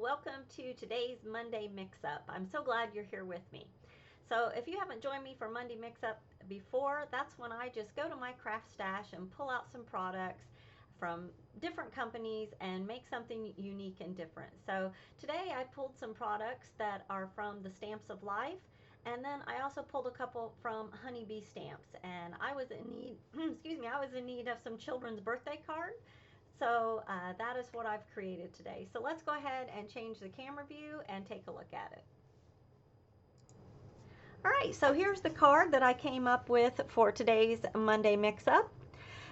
welcome to today's Monday Mix-Up. I'm so glad you're here with me. So if you haven't joined me for Monday Mix-Up before, that's when I just go to my craft stash and pull out some products from different companies and make something unique and different. So today I pulled some products that are from the Stamps of Life, and then I also pulled a couple from Honeybee Stamps, and I was in need, I was in need of some children's birthday cards. So that is what I've created today. So let's go ahead and change the camera view and take a look at it. All right, so here's the card that I came up with for today's Monday Mix-Up.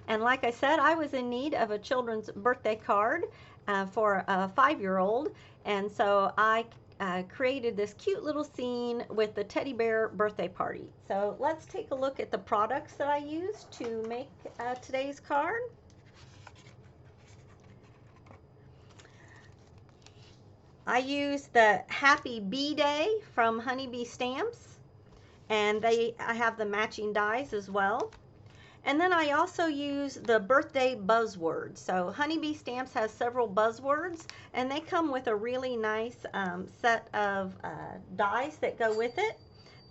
And like I said, I was in need of a children's birthday card for a 5-year-old. And so I created this cute little scene with the teddy bear birthday party. So let's take a look at the products that I used to make today's card. I use the Happy Bee Day from Honeybee Stamps, and I have the matching dies as well. And then I also use the birthday buzzwords. So Honeybee Stamps has several buzzwords, and they come with a really nice set of dies that go with it.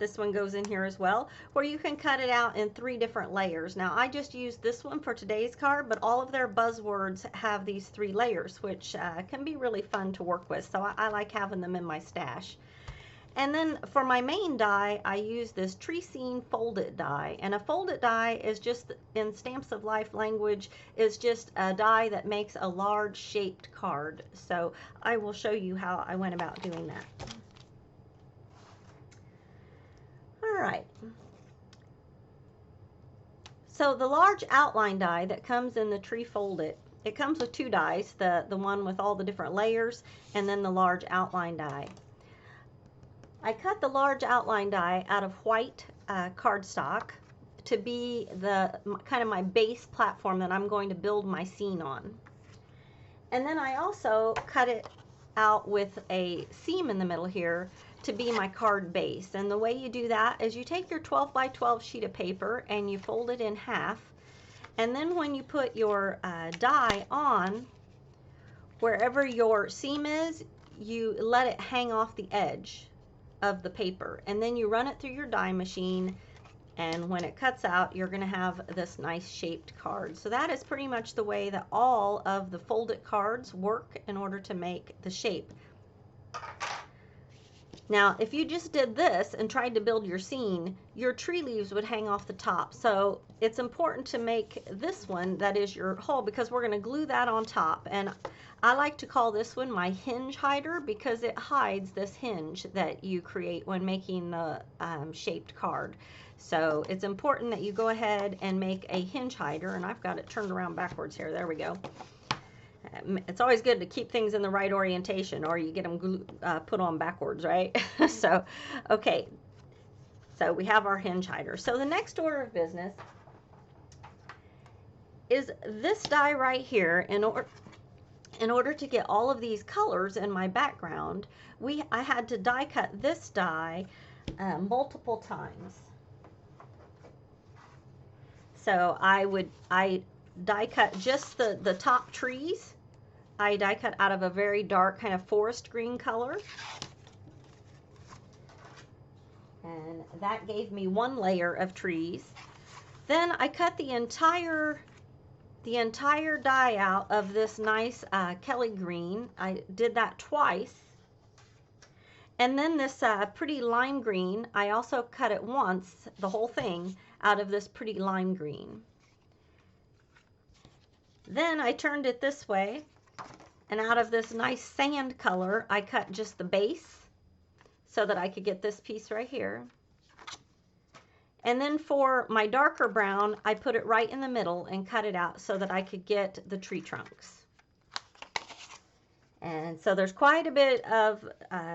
This one goes in here as well, where you can cut it out in 3 different layers. Now I just used this one for today's card, but all of their buzzwords have these 3 layers, which can be really fun to work with. So I like having them in my stash. And then for my main die, I use this tree scene folded die. And a folded die is just, in Stamps of Life language, is just a die that makes a large shaped card. So I will show you how I went about doing that. All right. So the large outline die that comes in the tree folded, it comes with 2 dies, the one with all the different layers, and then the large outline die. I cut the large outline die out of white cardstock to be the kind of my base platform that I'm going to build my scene on. And then I also cut it out with a seam in the middle here to be my card base. And the way you do that is you take your 12 by 12 sheet of paper and you fold it in half. And then when you put your die on, wherever your seam is, you let it hang off the edge of the paper, and then you run it through your die machine, and when it cuts out, you're going to have this nice shaped card. So that is pretty much the way that all of the folded cards work in order to make the shape. Now if you just did this and tried to build your scene, your tree leaves would hang off the top. So it's important to make this one that is your hole, because we're going to glue that on top. And I like to call this one my hinge hider, because it hides this hinge that you create when making the shaped card. So it's important that you go ahead and make a hinge hider, and I've got it turned around backwards here. There we go. It's always good to keep things in the right orientation, or you get them put on backwards, right? So, okay. So we have our hinge hider. So the next order of business is this die right here. In order to get all of these colors in my background, I had to die cut this die multiple times. So I die cut just the top trees. I die cut out of a very dark kind of forest green color. And that gave me 1 layer of trees. Then I cut the entire die out of this nice Kelly green. I did that twice. And then this pretty lime green, I also cut it once, the whole thing, out of this pretty lime green. Then I turned it this way, and out of this nice sand color, I cut just the base so that I could get this piece right here. And then for my darker brown, I put it right in the middle and cut it out so that I could get the tree trunks. And so there's quite a bit of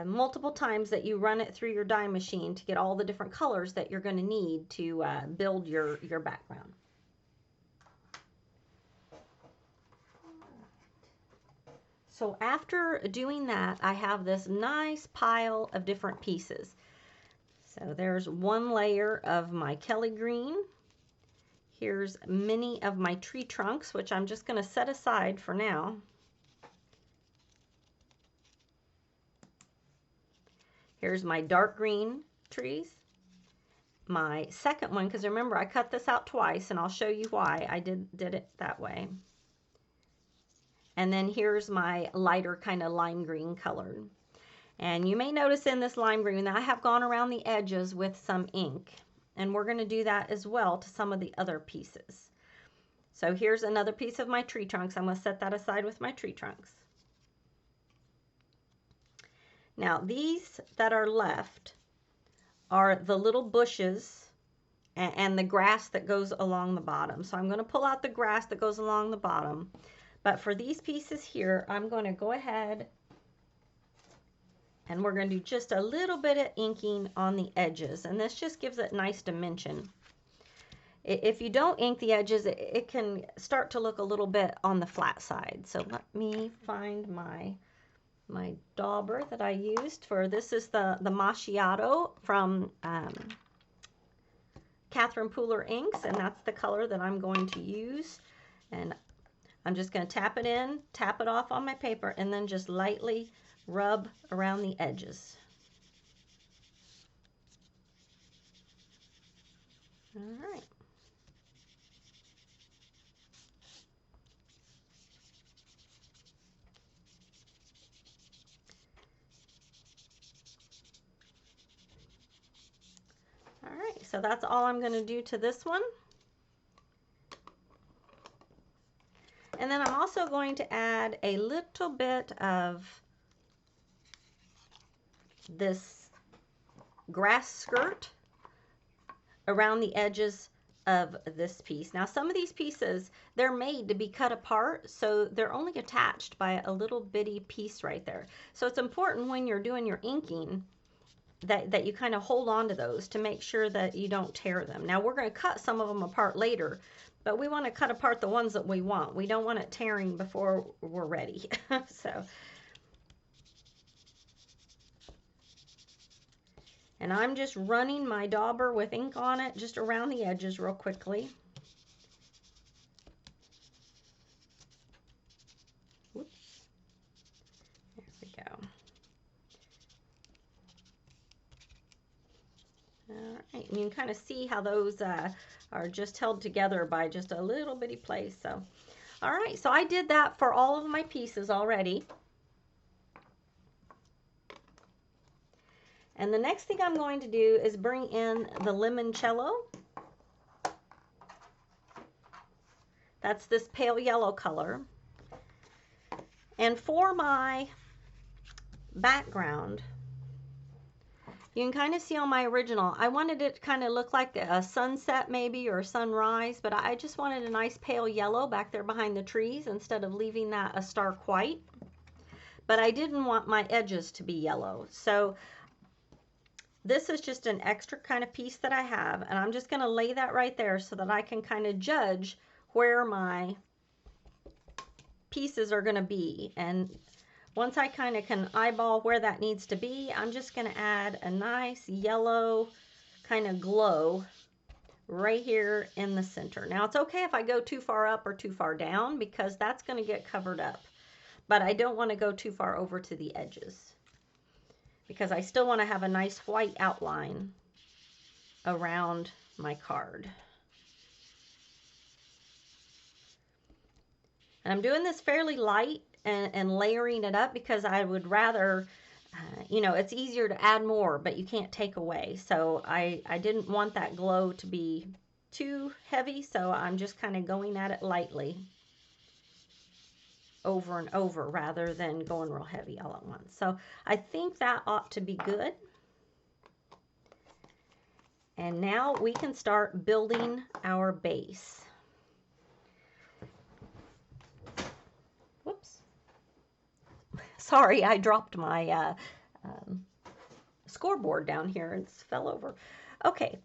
multiple times that you run it through your die machine to get all the different colors that you're going to need to build your background. So after doing that, I have this nice pile of different pieces. So there's 1 layer of my Kelly green. Here's many of my tree trunks, which I'm just going to set aside for now. Here's my dark green trees. My second one, because remember I cut this out twice, and I'll show you why I did it that way. And then here's my lighter kind of lime green colored. And you may notice in this lime green that I have gone around the edges with some ink. And we're going to do that as well to some of the other pieces. So here's another piece of my tree trunks. I'm going to set that aside with my tree trunks. Now these that are left are the little bushes and the grass that goes along the bottom. So I'm going to pull out the grass that goes along the bottom. But for these pieces here, I'm going to go ahead and we're going to do just a little bit of inking on the edges. And this just gives it nice dimension. If you don't ink the edges, it can start to look a little bit on the flat side. So let me find my dauber that I used for this. Is the Macchiato from Catherine Pooler Inks, and that's the color that I'm going to use. And I'm just going to tap it in, tap it off on my paper, and then just lightly rub around the edges. All right. All right, so that's all I'm going to do to this one. And then I'm also going to add a little bit of this grass skirt around the edges of this piece. Now some of these pieces, they're made to be cut apart, so they're only attached by a little bitty piece right there. So it's important when you're doing your inking that you kind of hold on to those to make sure that you don't tear them. Now we're going to cut some of them apart later, but we want to cut apart the ones that we want. We don't want it tearing before we're ready. So, and I'm just running my dauber with ink on it just around the edges real quickly. Whoops. There we go. All right, and you can kind of see how those are just held together by just a little bitty place. So, all right, so I did that for all of my pieces already. And the next thing I'm going to do is bring in the limoncello. That's this pale yellow color. And for my background, you can kind of see on my original, I wanted it to kind of look like a sunset maybe, or a sunrise, but I just wanted a nice pale yellow back there behind the trees instead of leaving that a stark white. But I didn't want my edges to be yellow. So this is just an extra kind of piece that I have, and I'm just going to lay that right there so that I can kind of judge where my pieces are going to be. And once I kind of can eyeball where that needs to be, I'm just going to add a nice yellow kind of glow right here in the center. Now it's okay if I go too far up or too far down because that's going to get covered up. But I don't want to go too far over to the edges because I still want to have a nice white outline around my card. And I'm doing this fairly light and layering it up because I would rather, you know, it's easier to add more, but you can't take away. So I didn't want that glow to be too heavy, so I'm just kind of going at it lightly over and over rather than going real heavy all at once. So I think that ought to be good. And now we can start building our base. Whoops. Sorry, I dropped my scoreboard down here and it fell over. Okay,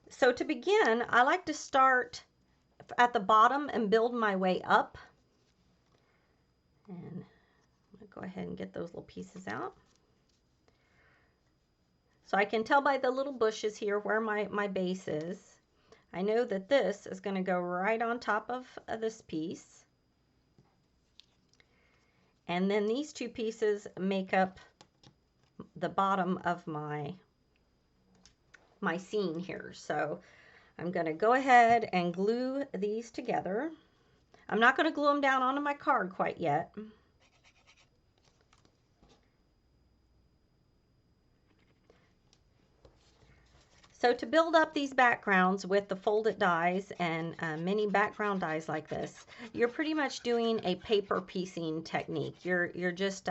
so to begin, I like to start at the bottom and build my way up. And I'm going to go ahead and get those little pieces out. So I can tell by the little bushes here where my base is. I know that this is going to go right on top of this piece. And then these two pieces make up the bottom of my scene here. So I'm going to go ahead and glue these together. I'm not going to glue them down onto my card quite yet. So to build up these backgrounds with the folded dies and mini background dies like this, you're pretty much doing a paper piecing technique. You're just,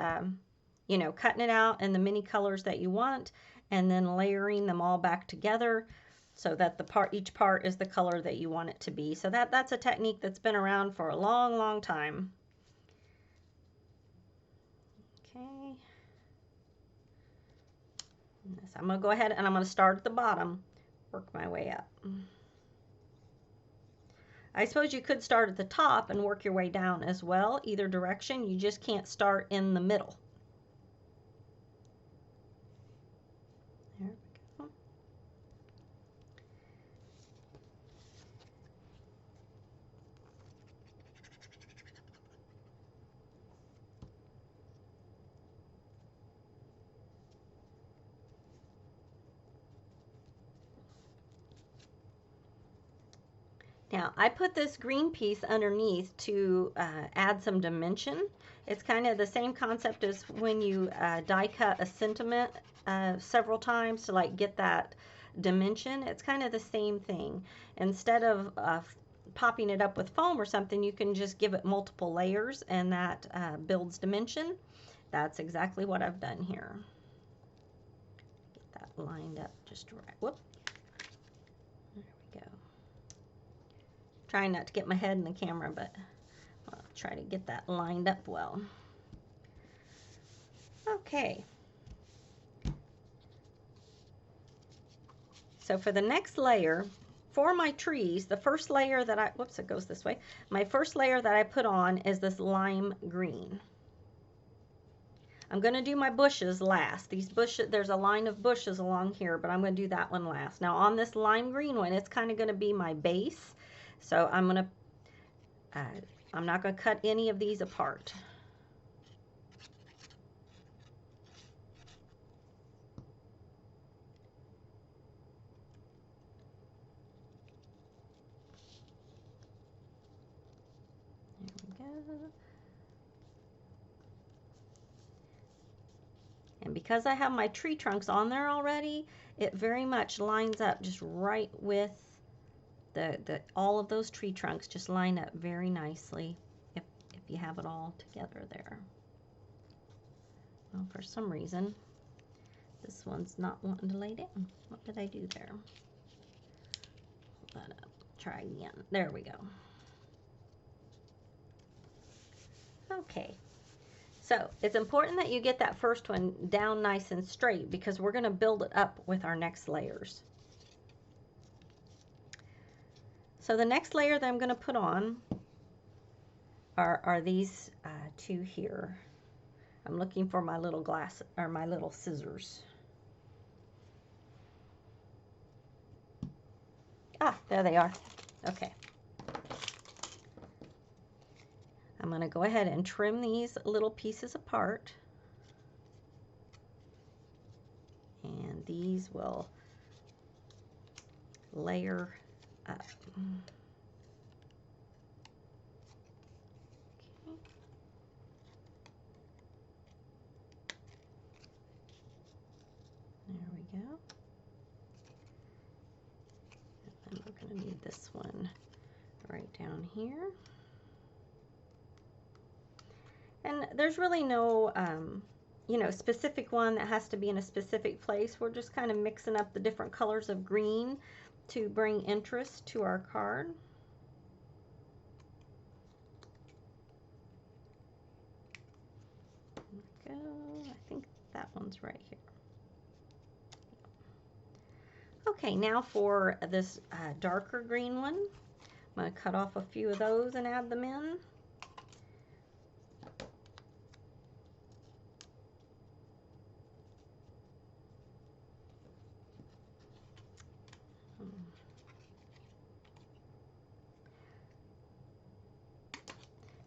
you know, cutting it out in the many colors that you want and then layering them all back together so that each part is the color that you want it to be. So that's a technique that's been around for a long, long time. Okay. So I'm going to go ahead and I'm going to start at the bottom, work my way up. I suppose you could start at the top and work your way down as well, either direction. You just can't start in the middle. There we go. Now, I put this green piece underneath to add some dimension. It's kind of the same concept as when you die cut a sentiment several times to like get that dimension. It's kind of the same thing. Instead of popping it up with foam or something, you can just give it multiple layers and that builds dimension. That's exactly what I've done here. Get that lined up just right. Whoop. There we go. Trying not to get my head in the camera, but I'll try to get that lined up well. Okay. So for the next layer, for my trees, the first layer that whoops, it goes this way. My first layer that I put on is this lime green. I'm going to do my bushes last. These bushes, there's a line of bushes along here, but I'm going to do that one last. Now on this lime green one, it's kind of going to be my base. So I'm not going to cut any of these apart. There we go. And because I have my tree trunks on there already, it very much lines up just right with all of those tree trunks just line up very nicely if you have it all together there. Well, for some reason, this one's not wanting to lay down. What did I do there? Hold that up. Try again. There we go. Okay. So it's important that you get that first one down nice and straight because we're going to build it up with our next layers. So the next layer that I'm going to put on are these two here. I'm looking for my little glass or my little scissors. Ah, there they are. Okay. I'm going to go ahead and trim these little pieces apart. And these will layer up. Okay. There we go. And we're going to need this one right down here. And there's really no, you know, specific one that has to be in a specific place. We're just kind of mixing up the different colors of green to bring interest to our card. There we go. I think that one's right here. Okay, now for this darker green one, I'm going to cut off a few of those and add them in.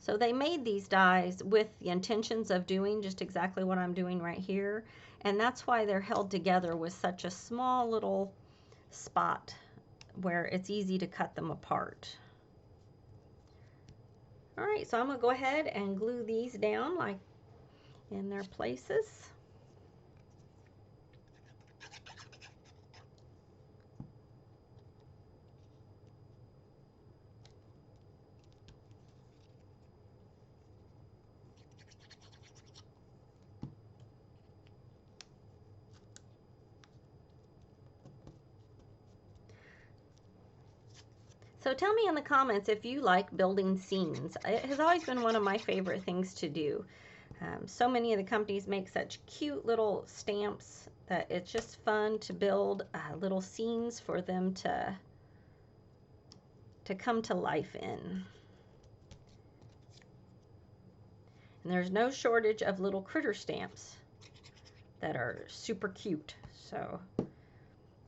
So they made these dies with the intentions of doing just exactly what I'm doing right here. And that's why they're held together with such a small little spot where it's easy to cut them apart. All right, so I'm going to go ahead and glue these down like in their places. So tell me in the comments if you like building scenes. It has always been one of my favorite things to do. So many of the companies make such cute little stamps that it's just fun to build little scenes for them to come to life in. And there's no shortage of little critter stamps that are super cute. So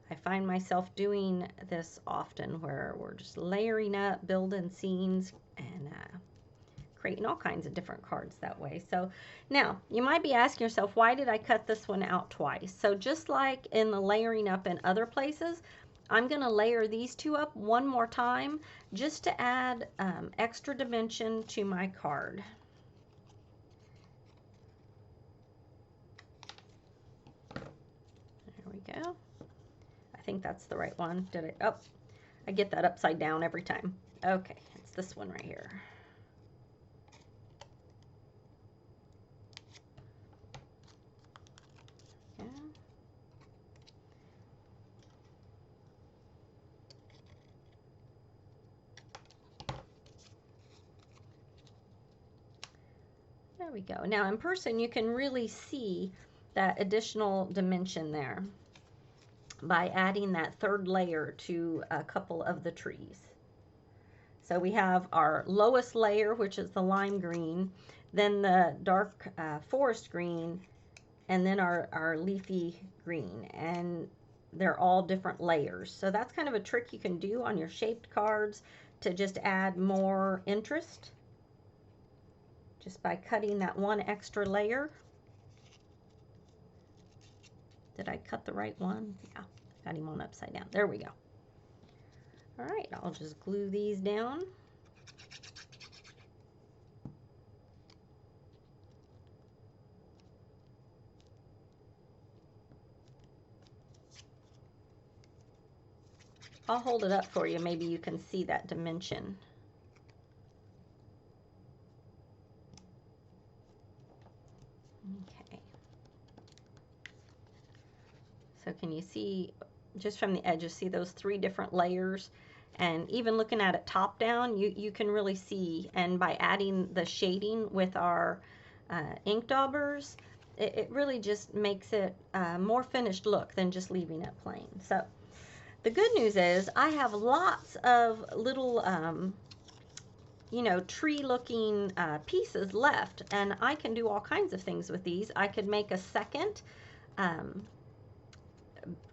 I find myself doing this often where we're just layering up, building scenes, and creating all kinds of different cards that way. So now you might be asking yourself, why did I cut this one out twice? So just like in the layering up in other places, I'm going to layer these two up one more time just to add extra dimension to my card. There we go. I think that's the right one. Did I? Oh, I get that upside down every time. Okay, it's this one right here. Yeah. There we go. Now in person you can really see that additional dimension there by adding that third layer to a couple of the trees. So we have our lowest layer, which is the lime green, then the dark forest green, and then our leafy green. And they're all different layers. So that's kind of a trick you can do on your shaped cards to just add more interest, just by cutting that one extra layer. Did I cut the right one? Yeah, got him on upside down. There we go. All right, I'll just glue these down. I'll hold it up for you. Maybe you can see that dimension. Okay. So can you see, just from the edges, see those three different layers? And even looking at it top down, you can really see, and by adding the shading with our ink daubers, it really just makes it a more finished look than just leaving it plain. So the good news is I have lots of little you know, tree looking pieces left, and I can do all kinds of things with these. I could make a second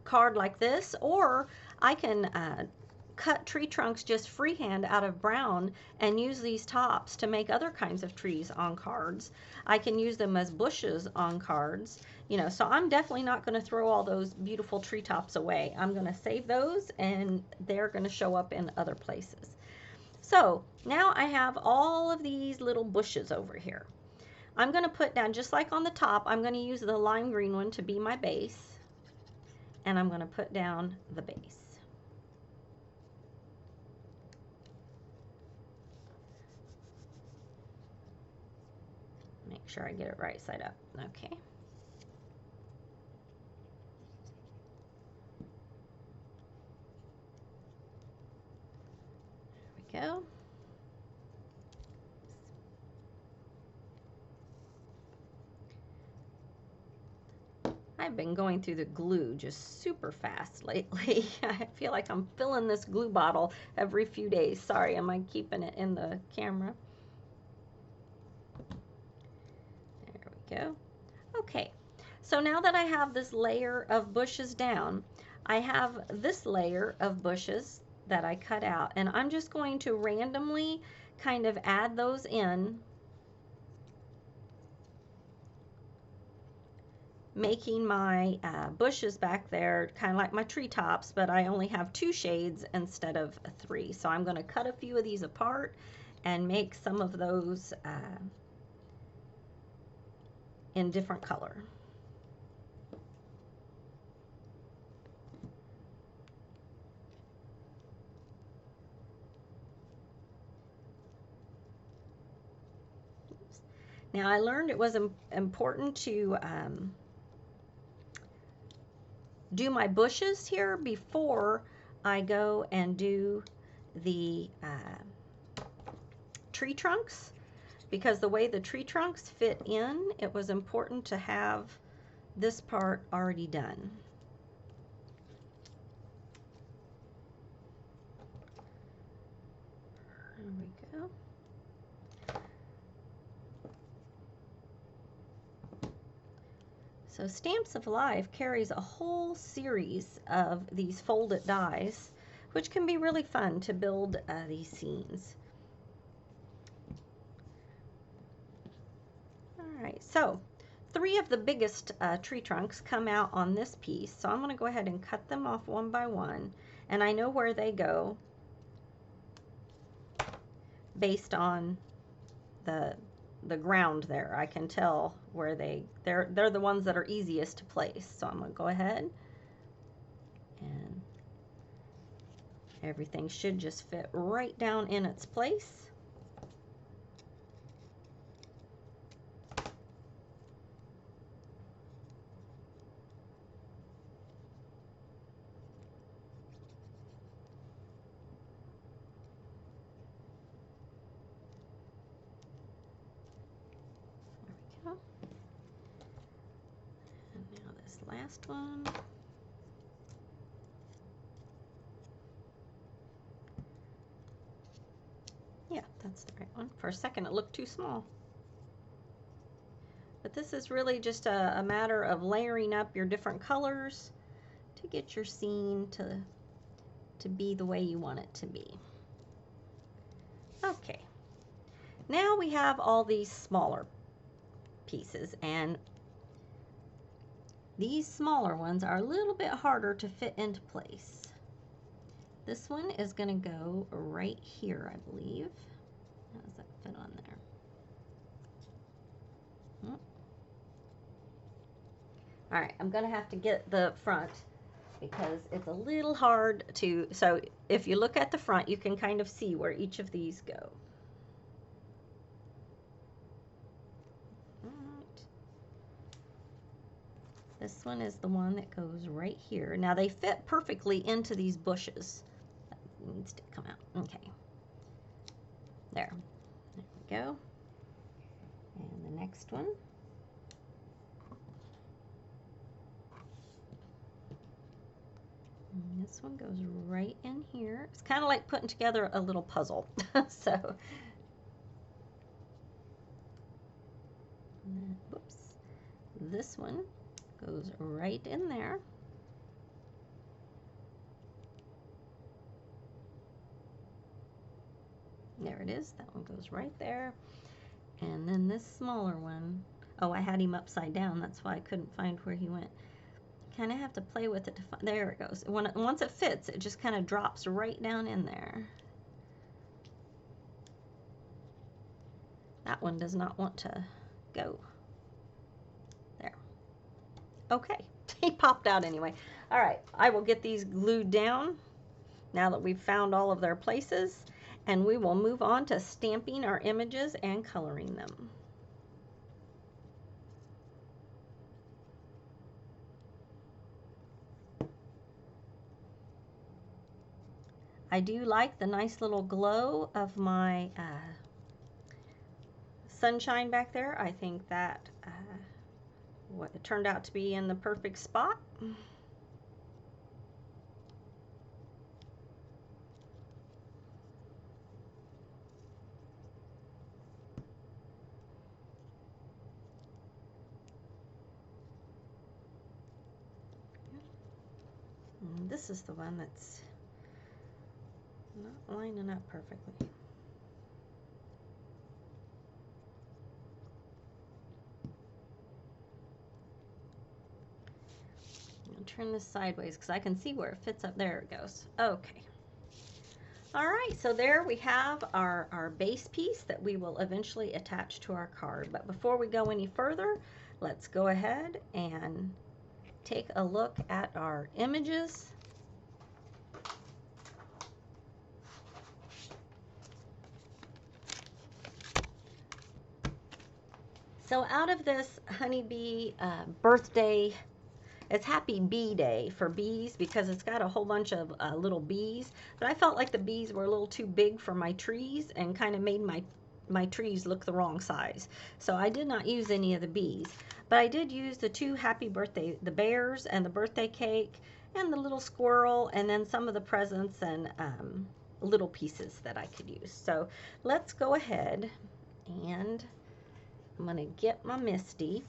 card like this, or I can cut tree trunks just freehand out of brown and use these tops to make other kinds of trees on cards. I can use them as bushes on cards, you know, so I'm definitely not going to throw all those beautiful tree tops away. I'm going to save those, and they're going to show up in other places. So now I have all of these little bushes over here. I'm going to put down, just like on the top, I'm going to use the lime green one to be my base, and I'm going to put down the base. Make sure I get it right side up. Okay. There we go. I've been going through the glue just super fast lately. I feel like I'm filling this glue bottle every few days. Sorry, am I keeping it in the camera? There we go. Okay, so now that I have this layer of bushes down, I have this layer of bushes that I cut out, and I'm just going to randomly kind of add those in, making my bushes back there kind of like my treetops, but I only have 2 shades instead of 3. So I'm going to cut a few of these apart and make some of those in different color. Now I learned it was important to do my bushes here before I go and do the tree trunks, because the way the tree trunks fit in, it was important to have this part already done. There we go. So Stamps of Life carries a whole series of these folded dies, which can be really fun to build these scenes. All right, so 3 of the biggest tree trunks come out on this piece, so I'm going to go ahead and cut them off one by one, and I know where they go based on the ground there. I can tell where they're the ones that are easiest to place. So I'm going to go ahead, and everything should just fit right down in its place. And now this last one. Yeah, that's the right one. For a second it looked too small. But this is really just a matter of layering up your different colors to get your scene to be the way you want it to be. Okay, now we have all these smaller pieces, and these smaller ones are a little bit harder to fit into place. This one is going to go right here, I believe. How does that fit on there? All right, I'm going to have to get the front because it's a little hard to, so if you look at the front, you can kind of see where each of these go. This one is the one that goes right here. Now they fit perfectly into these bushes. That needs to come out. Okay. There we go. And the next one. And this one goes right in here. It's kind of like putting together a little puzzle. So, then, whoops. This one goes right in there. There it is. That one goes right there. And then this smaller one, oh, I had him upside down. That's why I couldn't find where he went. Kind of have to play with it to find. There it goes. Once it fits, it just kind of drops right down in there. That one does not want to go. There. Okay. He popped out anyway. All right. I will get these glued down now that we've found all of their places, and we will move on to stamping our images and coloring them. I do like the nice little glow of my sunshine back there. I think that what it turned out to be in the perfect spot. And this is the one that's not lining up perfectly. I'll turn this sideways because I can see where it fits up. There it goes. Okay. All right, so there we have our base piece that we will eventually attach to our card. But before we go any further, let's go ahead and take a look at our images. So out of this honeybee birthday, it's Happy Bee Day for bees because it's got a whole bunch of little bees. But I felt like the bees were a little too big for my trees and kind of made my trees look the wrong size. So I did not use any of the bees. But I did use the two happy birthday, the bears and the birthday cake and the little squirrel, and then some of the presents and little pieces that I could use. So let's go ahead and I'm going to get my Misty.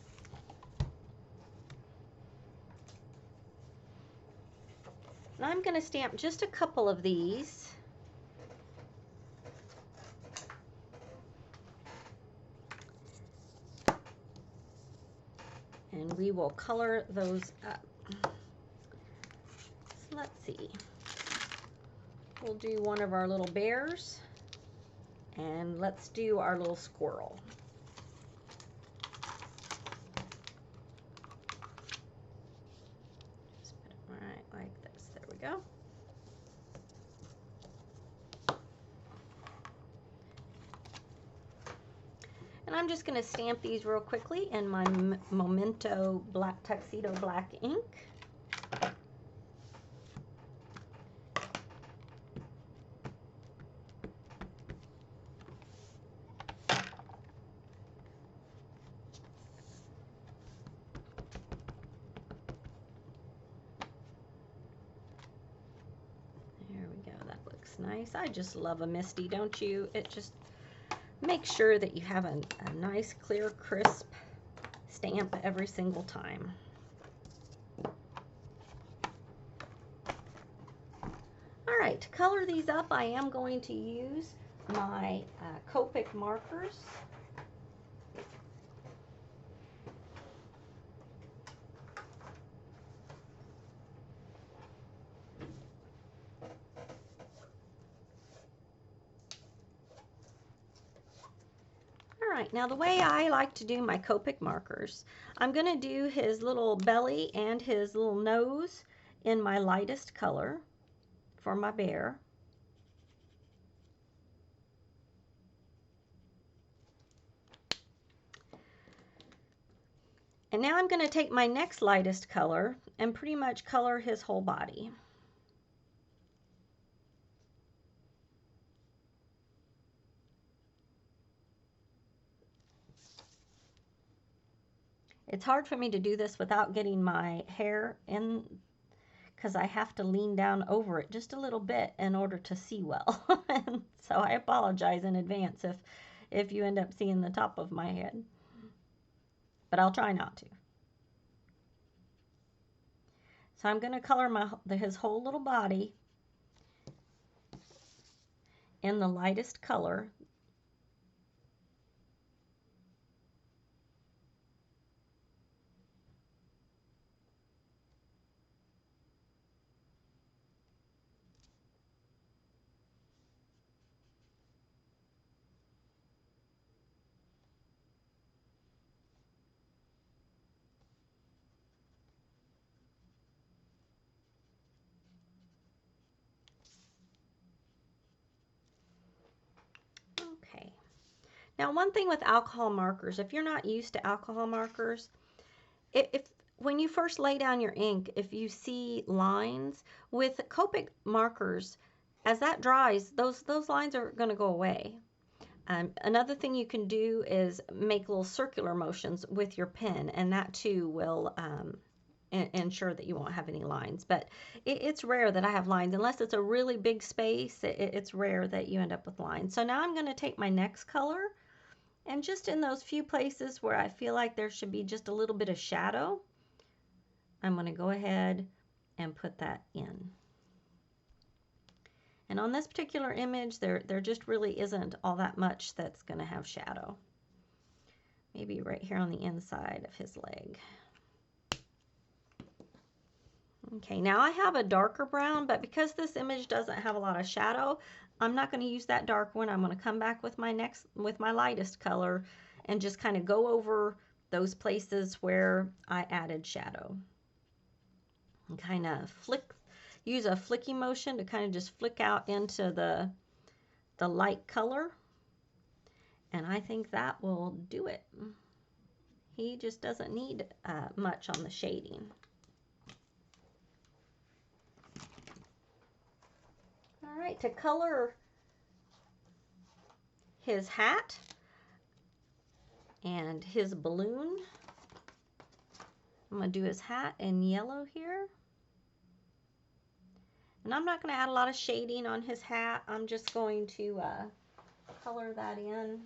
And I'm going to stamp just a couple of these. And we will color those up. So let's see. We'll do one of our little bears. And let's do our little squirrel. Just put it right like this. There we go. And I'm just going to stamp these real quickly in my Memento Black Tuxedo Black ink. There we go. That looks nice. I just love a Misty, don't you? It just make sure that you have a nice, clear, crisp stamp every single time. All right, to color these up, I am going to use my Copic markers. Alright, now the way I like to do my Copic markers, I'm going to do his little belly and his little nose in my lightest color for my bear. And now I'm going to take my next lightest color and pretty much color his whole body. It's hard for me to do this without getting my hair in because I have to lean down over it just a little bit in order to see well. And so I apologize in advance if you end up seeing the top of my head. But I'll try not to. So I'm going to color his whole little body in the lightest color. Okay. Now, one thing with alcohol markers, if you're not used to alcohol markers, when you first lay down your ink, if you see lines with Copic markers, as that dries, those lines are going to go away. Another thing you can do is make little circular motions with your pen, and that too will ensure that you won't have any lines. But it's rare that I have lines. Unless it's a really big space, it's rare that you end up with lines. So now I'm going to take my next color, and just in those few places where I feel like there should be just a little bit of shadow, I'm going to go ahead and put that in. And on this particular image, there just really isn't all that much that's going to have shadow. Maybe right here on the inside of his leg. Okay, now I have a darker brown, but because this image doesn't have a lot of shadow, I'm not going to use that dark one. I'm going to come back with my lightest color and just kind of go over those places where I added shadow. And kind of use a flicking motion to kind of just flick out into the light color. And I think that will do it. He just doesn't need much on the shading. All right, to color his hat and his balloon, I'm going to do his hat in yellow here. And I'm not going to add a lot of shading on his hat. I'm just going to color that in.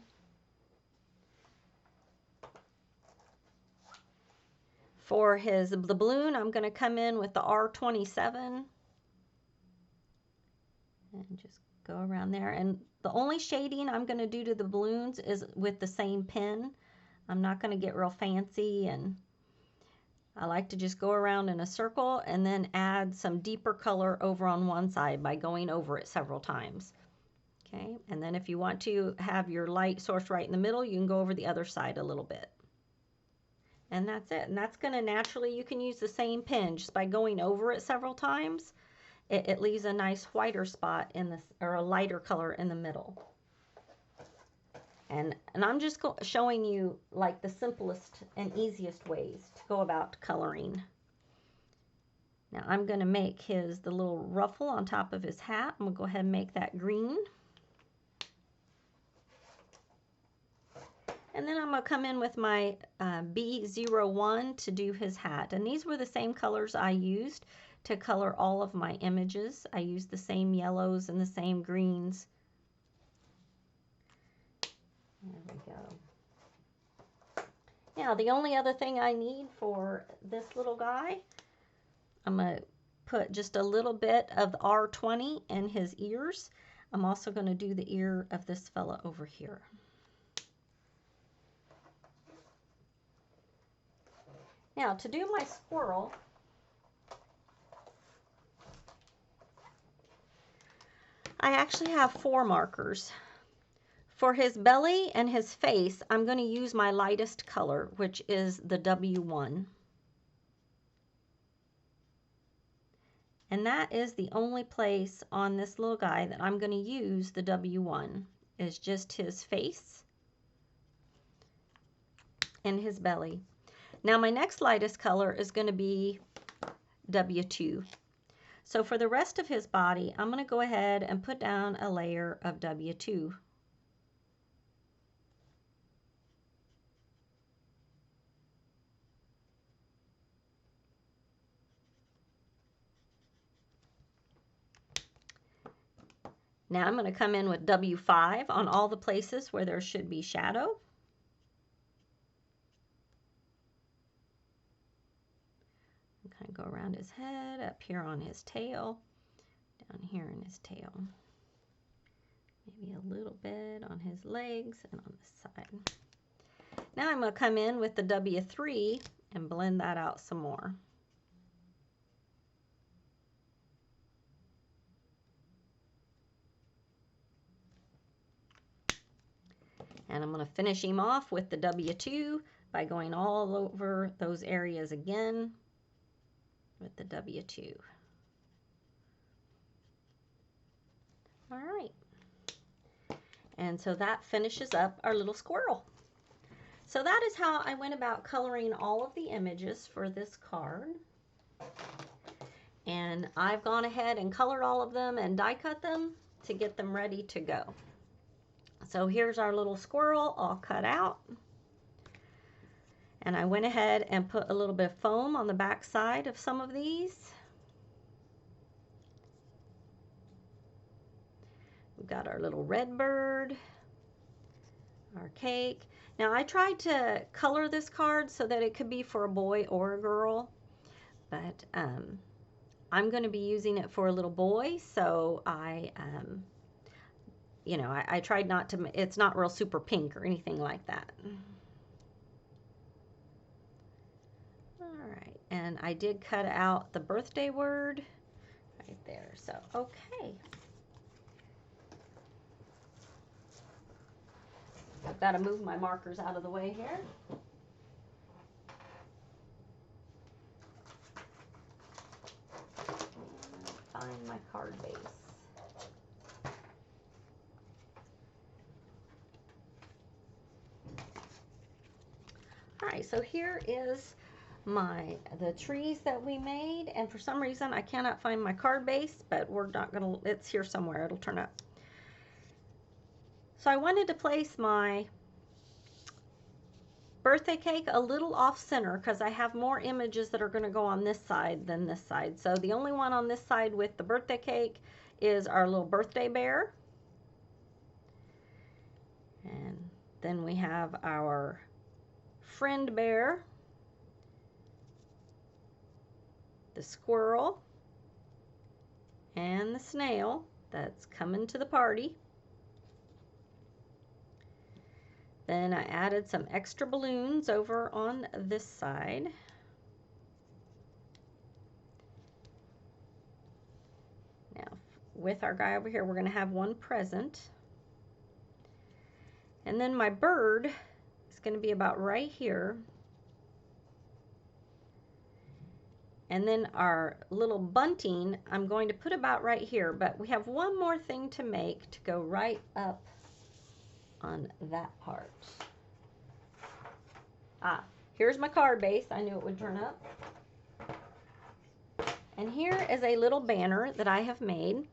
For the balloon, I'm going to come in with the R27 and just go around there. And the only shading I'm going to do to the balloons is with the same pen. I'm not going to get real fancy, and I like to just go around in a circle and then add some deeper color over on one side by going over it several times. Okay, and then if you want to have your light source right in the middle, you can go over the other side a little bit. And that's it. And that's going to naturally, you can use the same pen just by going over it several times. It leaves a nice whiter spot in this, or a lighter color in the middle. And I'm just showing you like the simplest and easiest ways to go about coloring. Now I'm going to make the little ruffle on top of his hat. I'm going to go ahead and make that green. And then I'm going to come in with my B01 to do his hat. And these were the same colors I used to color all of my images. I used the same yellows and the same greens. There we go. Now the only other thing I need for this little guy, I'm going to put just a little bit of the R20 in his ears. I'm also going to do the ear of this fella over here. Now, to do my squirrel, I actually have 4 markers. For his belly and his face, I'm going to use my lightest color, which is the W1. And that is the only place on this little guy that I'm going to use the W1, is just his face and his belly. Now my next lightest color is going to be W2. So for the rest of his body, I'm going to go ahead and put down a layer of W2. Now I'm going to come in with W5 on all the places where there should be shadow. Kind of go around his head, up here on his tail, down here in his tail. Maybe a little bit on his legs and on this side. Now I'm going to come in with the W3 and blend that out some more. And I'm going to finish him off with the W2 by going all over those areas again with the W2. All right. And so that finishes up our little squirrel. So that is how I went about coloring all of the images for this card. And I've gone ahead and colored all of them and die cut them to get them ready to go. So here's our little squirrel all cut out. And I went ahead and put a little bit of foam on the back side of some of these. We've got our little red bird, our cake. Now I tried to color this card so that it could be for a boy or a girl, but I'm going to be using it for a little boy, so you know, I tried not to, it's not real super pink or anything like that. All right, and I did cut out the birthday word right there, so okay. I've got to move my markers out of the way here. Find my card base. All right, so here is the trees that we made, and for some reason I cannot find my card base, but we're not gonna, it's here somewhere, it'll turn up. So I wanted to place my birthday cake a little off center because I have more images that are going to go on this side than this side. So the only one on this side with the birthday cake is our little birthday bear. And then we have our friend bear, the squirrel, and the snail that's coming to the party. Then I added some extra balloons over on this side. Now, with our guy over here, we're going to have one present. And then my bird is going to be about right here. And then our little bunting, I'm going to put about right here. But we have one more thing to make to go right up on that part. Ah, here's my card base. I knew it would turn up. And here is a little banner that I have made.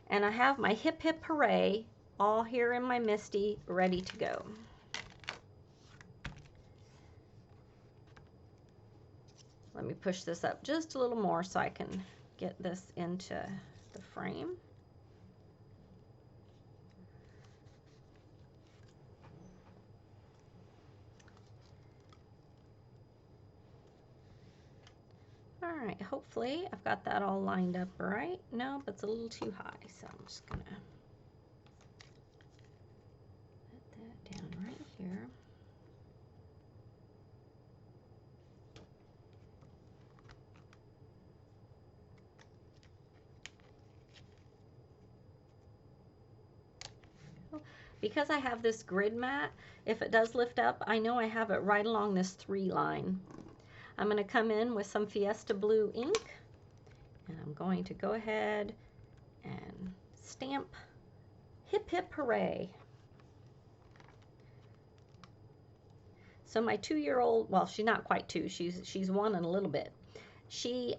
And I have my hip hip hooray all here in my MISTI ready to go. Let me push this up just a little more so I can get this into the frame. All right, hopefully I've got that all lined up right. No, but it's a little too high, so I'm just gonna put that down right here. Because I have this grid mat, if it does lift up, I know I have it right along this 3 line. I'm going to come in with some Fiesta Blue ink, and I'm going to go ahead and stamp Hip Hip Hooray. So my 2-year-old, well, she's not quite 2, she's 1 and a little bit. She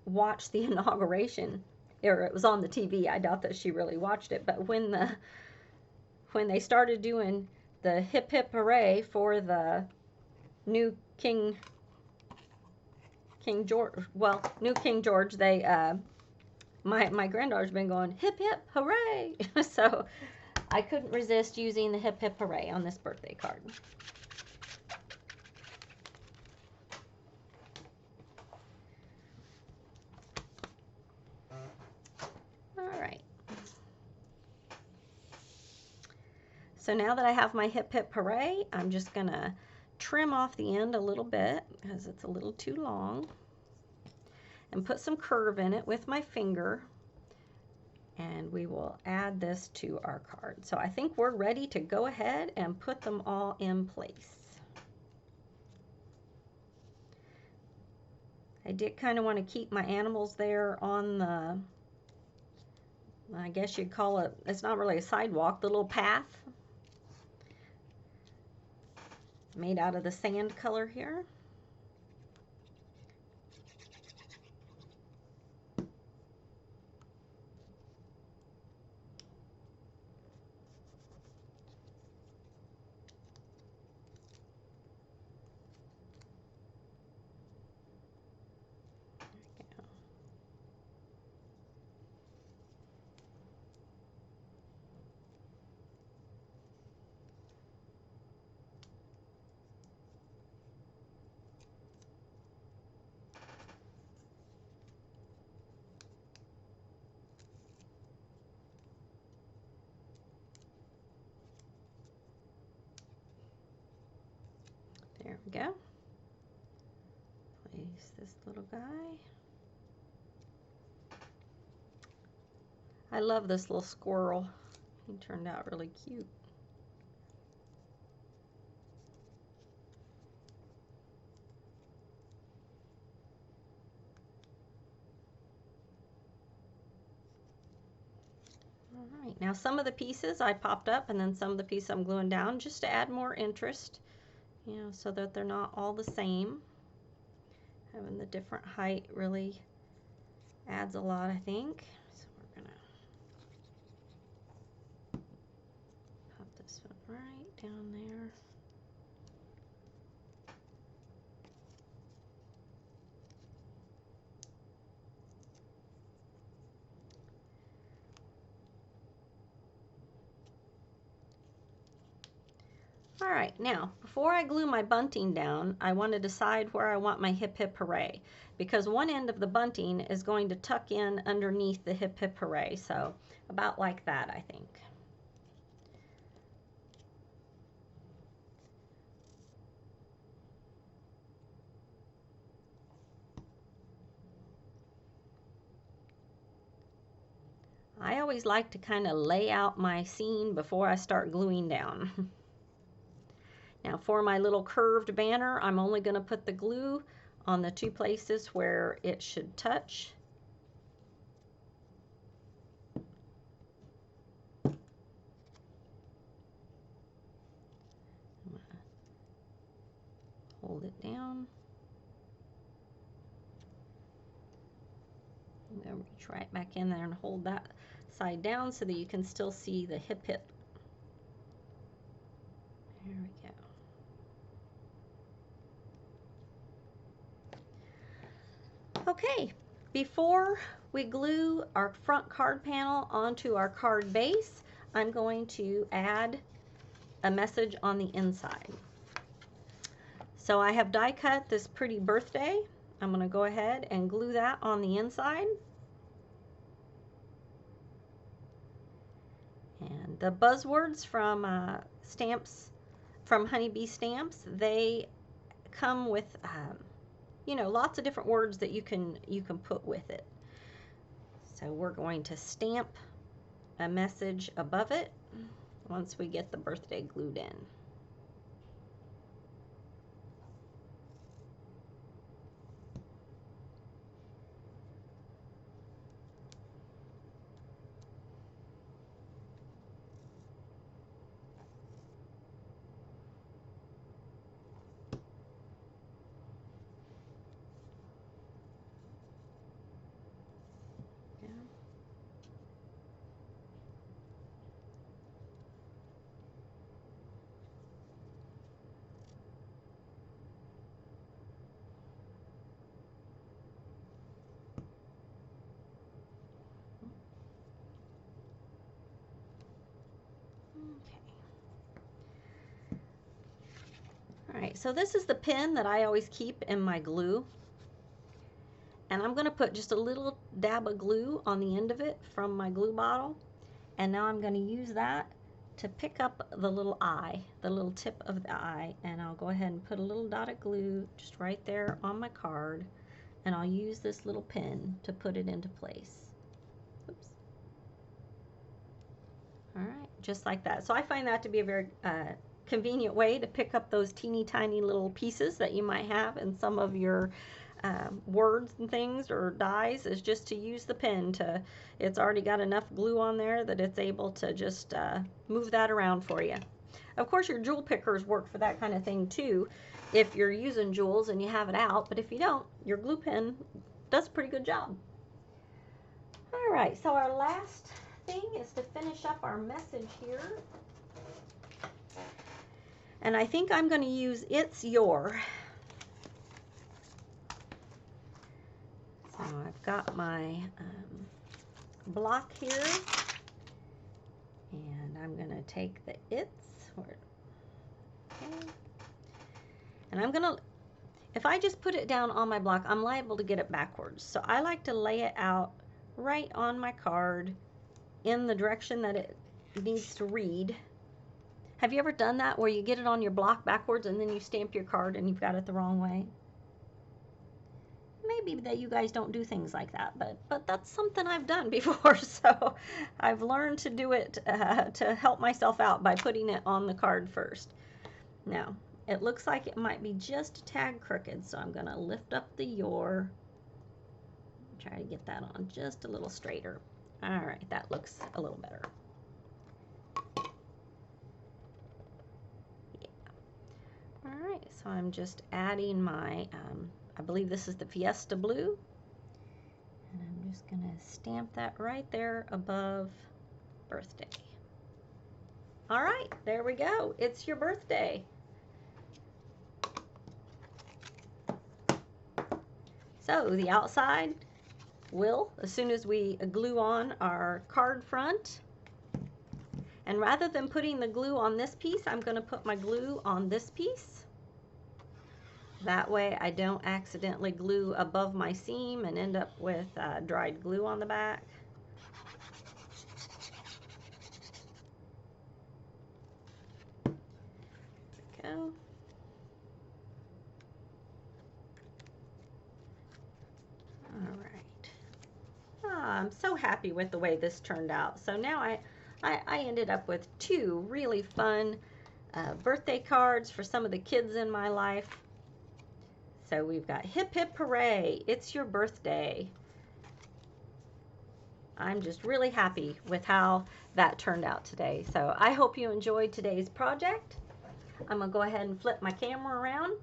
watched the inauguration, or it was on the TV. I doubt that she really watched it, but when they started doing the Hip Hip Hooray for the new King George, well, new King George, they, my granddaughter's been going, hip hip hooray. So I couldn't resist using the hip hip hooray on this birthday card. All right. So now that I have my hip hip hooray, I'm just gonna trim off the end a little bit because it's a little too long, and put some curve in it with my finger, and we will add this to our card. So I think we're ready to go ahead and put them all in place. I did kind of want to keep my animals there on the, I guess you'd call it, it's not really a sidewalk, the little path made out of the sand color here. There we go. Place this little guy. I love this little squirrel. He turned out really cute. All right, now some of the pieces I popped up and then some of the pieces I'm gluing down just to add more interest, you know, so that they're not all the same. Having the different height really adds a lot, I think. So we're gonna pop this one right down there. All right, now before I glue my bunting down, I want to decide where I want my hip hip hooray, because one end of the bunting is going to tuck in underneath the hip hip hooray, so about like that, I think. I always like to kind of lay out my scene before I start gluing down. Now for my little curved banner, I'm only going to put the glue on the two places where it should touch. Hold it down. And then reach right back in there and hold that side down so that you can still see the hip hip. There we go. Okay, before we glue our front card panel onto our card base, I'm going to add a message on the inside. So I have die cut this pretty birthday. I'm going to go ahead and glue that on the inside. And the buzzwords from stamps, from Honeybee Stamps, they come with you know, lots of different words that you can put with it. So we're going to stamp a message above it once we get the birthday glued in. Alright, so this is the pin that I always keep in my glue. And I'm going to put just a little dab of glue on the end of it from my glue bottle. And now I'm going to use that to pick up the little eye, the little tip of the eye. And I'll go ahead and put a little dot of glue just right there on my card. And I'll use this little pin to put it into place. Oops. Alright, just like that. So I find that to be a very convenient way to pick up those teeny tiny little pieces that you might have in some of your words and things or dies, is just to use the pen to, it's already got enough glue on there that it's able to just move that around for you. Of course your jewel pickers work for that kind of thing too if you're using jewels and you have it out, but if you don't, your glue pen does a pretty good job. Alright, so our last thing is to finish up our message here. And I think I'm going to use It's Your. So I've got my block here. And I'm going to take the It's. Okay. And I'm going to, if I just put it down on my block, I'm liable to get it backwards. So I like to lay it out right on my card in the direction that it needs to read. Have you ever done that where you get it on your block backwards and then you stamp your card and you've got it the wrong way? Maybe that you guys don't do things like that, but that's something I've done before, so I've learned to do it to help myself out by putting it on the card first. Now, it looks like it might be just a tad crooked, so I'm going to lift up the your. Try to get that on just a little straighter. All right, that looks a little better. Yeah. All right, so I'm just adding my, I believe this is the Fiesta Blue. And I'm just going to stamp that right there above birthday. All right, there we go. It's your birthday. So the outside will, as soon as we glue on our card front, and rather than putting the glue on this piece, I'm going to put my glue on this piece. That way I don't accidentally glue above my seam and end up with dried glue on the back. There we go. All right. I'm so happy with the way this turned out. So now I ended up with two really fun birthday cards for some of the kids in my life. So we've got Hip Hip Hooray, it's your birthday. I'm just really happy with how that turned out today. So I hope you enjoyed today's project. I'm going to go ahead and flip my camera around.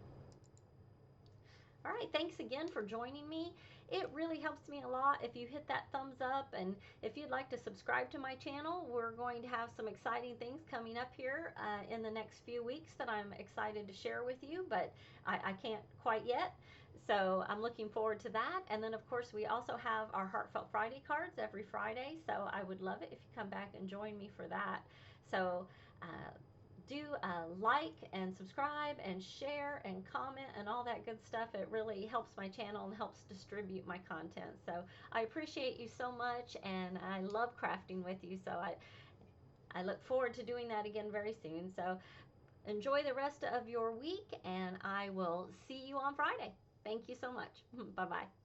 All right, thanks again for joining me. It really helps me a lot if you hit that thumbs up, and if you'd like to subscribe to my channel, we're going to have some exciting things coming up here in the next few weeks that I'm excited to share with you, but I can't quite yet. So I'm looking forward to that. And then, of course, we also have our Heartfelt Friday cards every Friday, so I would love it if you come back and join me for that. So do like and subscribe and share and comment and all that good stuff. It really helps my channel and helps distribute my content. So I appreciate you so much, and I love crafting with you. So I look forward to doing that again very soon. So enjoy the rest of your week, and I will see you on Friday. Thank you so much. Bye-bye.